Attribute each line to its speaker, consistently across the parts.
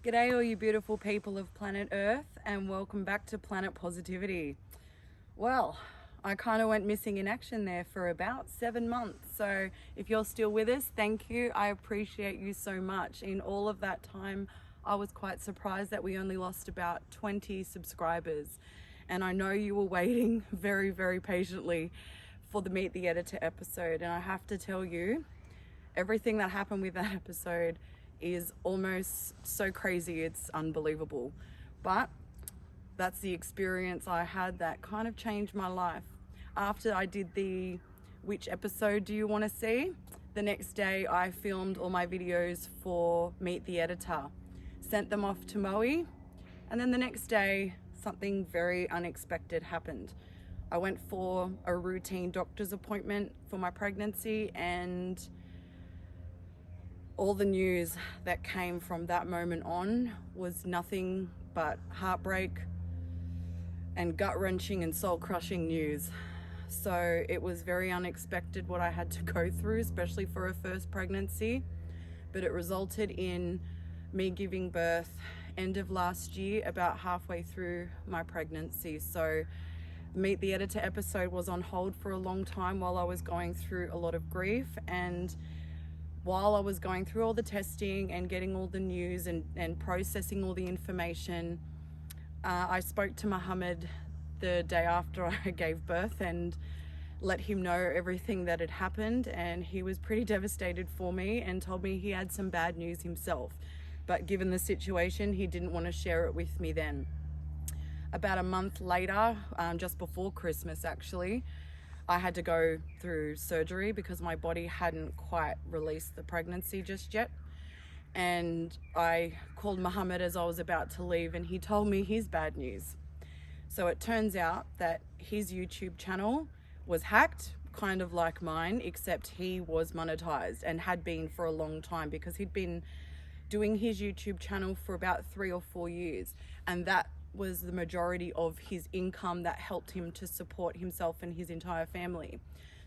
Speaker 1: G'day all you beautiful people of planet Earth, and welcome back to Planet Positivity. Well, I kind of went missing in action there for about 7 months. So if you're still with us, thank you. I appreciate you so much. In all of that time, I was quite surprised that we only lost about 20 subscribers. And I know you were waiting very, very patiently for the Meet the Editor episode. And I have to tell you, everything that happened with that episode is almost so crazy, it's unbelievable. But that's the experience I had that kind of changed my life. After I did the which episode do you want to see, the next day I filmed all my videos for Meet the Editor, sent them off to Moe, and then the next day something very unexpected happened. I went for a routine doctor's appointment for my pregnancy, and all the news that came from that moment on was nothing but heartbreak and gut-wrenching and soul-crushing news. So it was very unexpected what I had to go through, especially for a first pregnancy. But it resulted in me giving birth end of last year, about halfway through my pregnancy. So Meet the Editor episode was on hold for a long time while I was going through a lot of grief, and while I was going through all the testing and getting all the news and processing all the information, I spoke to Muhammad the day after I gave birth and let him know everything that had happened, and he was pretty devastated for me and told me he had some bad news himself, but given the situation he didn't want to share it with me then. About a month later, just before Christmas actually, I had to go through surgery because my body hadn't quite released the pregnancy just yet. And I called Muhammad as I was about to leave, and he told me his bad news. So it turns out that his YouTube channel was hacked, kind of like mine, except he was monetized and had been for a long time because he'd been doing his YouTube channel for about 3 or 4 years. And that was the majority of his income that helped him to support himself and his entire family.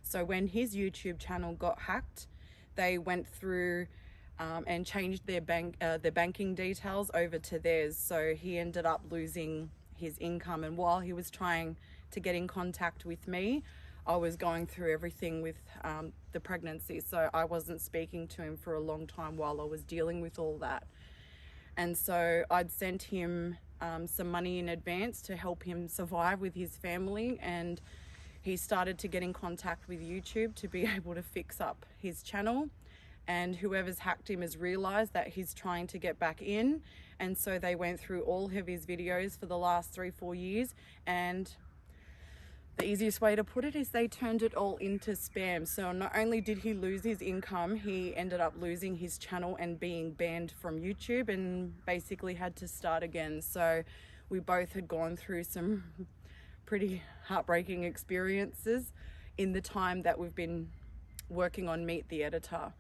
Speaker 1: So when his YouTube channel got hacked, they went through and changed their banking details over to theirs. So he ended up losing his income. And while he was trying to get in contact with me, I was going through everything with the pregnancy. So I wasn't speaking to him for a long time while I was dealing with all that. And so I'd sent him some money in advance to help him survive with his family, and he started to get in contact with YouTube to be able to fix up his channel. And whoever's hacked him has realized that he's trying to get back in, and so they went through all of his videos for the last 3-4 years, and the easiest way to put it is they turned it all into spam. So not only did he lose his income, he ended up losing his channel and being banned from YouTube and basically had to start again. So we both had gone through some pretty heartbreaking experiences in the time that we've been working on Meet the Editor.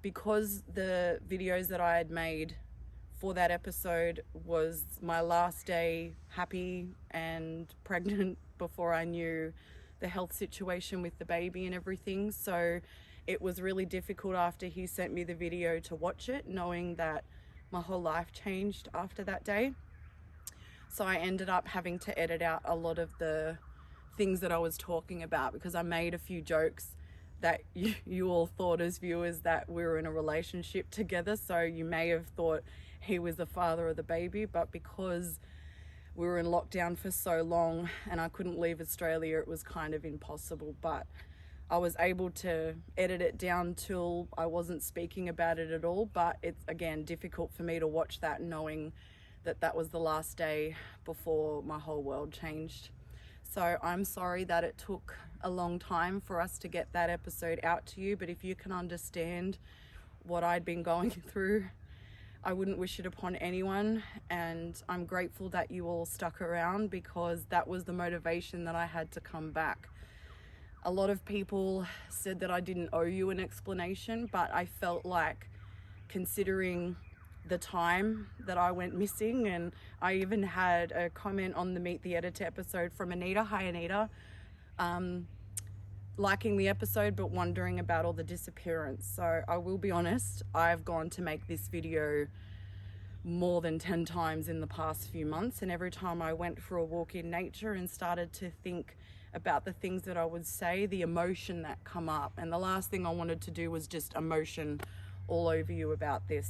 Speaker 1: Because the videos that I had made for that episode was my last day happy and pregnant before I knew the health situation with the baby and everything. So it was really difficult after he sent me the video to watch it, knowing that my whole life changed after that day. So I ended up having to edit out a lot of the things that I was talking about, because I made a few jokes that you all thought as viewers that we were in a relationship together. So you may have thought he was the father of the baby, but because we were in lockdown for so long and I couldn't leave Australia, it was kind of impossible. But I was able to edit it down till I wasn't speaking about it at all. But it's, again, difficult for me to watch that knowing that that was the last day before my whole world changed. So I'm sorry that it took a long time for us to get that episode out to you, but if you can understand what I'd been going through, I wouldn't wish it upon anyone, and I'm grateful that you all stuck around, because that was the motivation that I had to come back. A lot of people said that I didn't owe you an explanation, but I felt like, considering the time that I went missing, and I even had a comment on the Meet the Editor episode from Anita. Hi Anita. Liking the episode but wondering about all the disappearance. So I will be honest, I've gone to make this video more than 10 times in the past few months. And every time I went for a walk in nature and started to think about the things that I would say, the emotion that come up. And the last thing I wanted to do was just emotion all over you about this.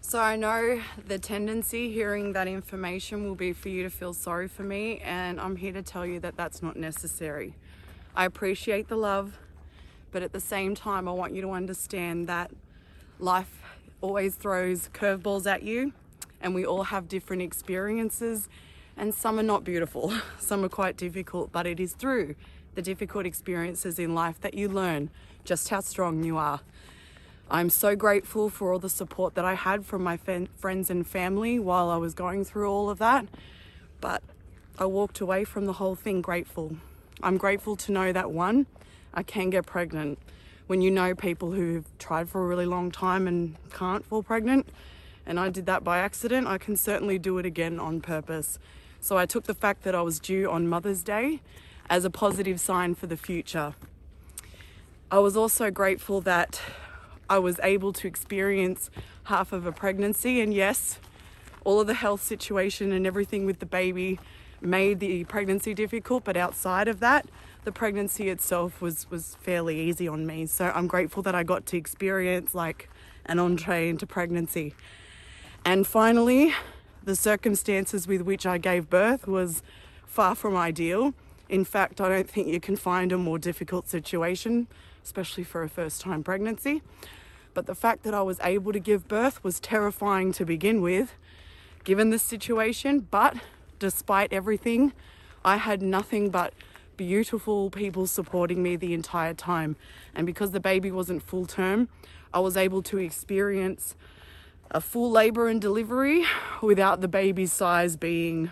Speaker 1: So I know the tendency hearing that information will be for you to feel sorry for me, and I'm here to tell you that that's not necessary. I appreciate the love, but at the same time, I want you to understand that life always throws curveballs at you, and we all have different experiences, and some are not beautiful, some are quite difficult, but it is through the difficult experiences in life that you learn just how strong you are. I'm so grateful for all the support that I had from my friends and family while I was going through all of that, but I walked away from the whole thing grateful. I'm grateful to know that, one, I can get pregnant. When you know people who've tried for a really long time and can't fall pregnant, and I did that by accident, I can certainly do it again on purpose. So I took the fact that I was due on Mother's Day as a positive sign for the future. I was also grateful that I was able to experience half of a pregnancy, and yes, all of the health situation and everything with the baby made the pregnancy difficult, but outside of that, the pregnancy itself was fairly easy on me. So I'm grateful that I got to experience like an entree into pregnancy. And finally, the circumstances with which I gave birth was far from ideal. In fact, I don't think you can find a more difficult situation, especially for a first-time pregnancy. But the fact that I was able to give birth was terrifying to begin with, given the situation. But despite everything, I had nothing but beautiful people supporting me the entire time. And because the baby wasn't full term, I was able to experience a full labor and delivery without the baby's size being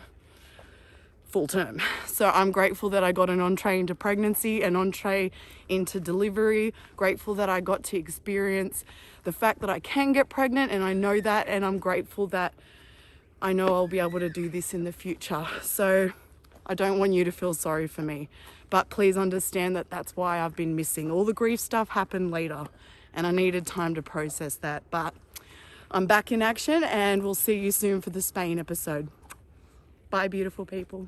Speaker 1: full term. So I'm grateful that I got an entree into pregnancy, an entree into delivery, grateful that I got to experience the fact that I can get pregnant, and I know that, and I'm grateful that I know I'll be able to do this in the future. So I don't want you to feel sorry for me, but please understand that that's why I've been missing. All the grief stuff happened later, and I needed time to process that, but I'm back in action, and we'll see you soon for the Spain episode. Bye, beautiful people.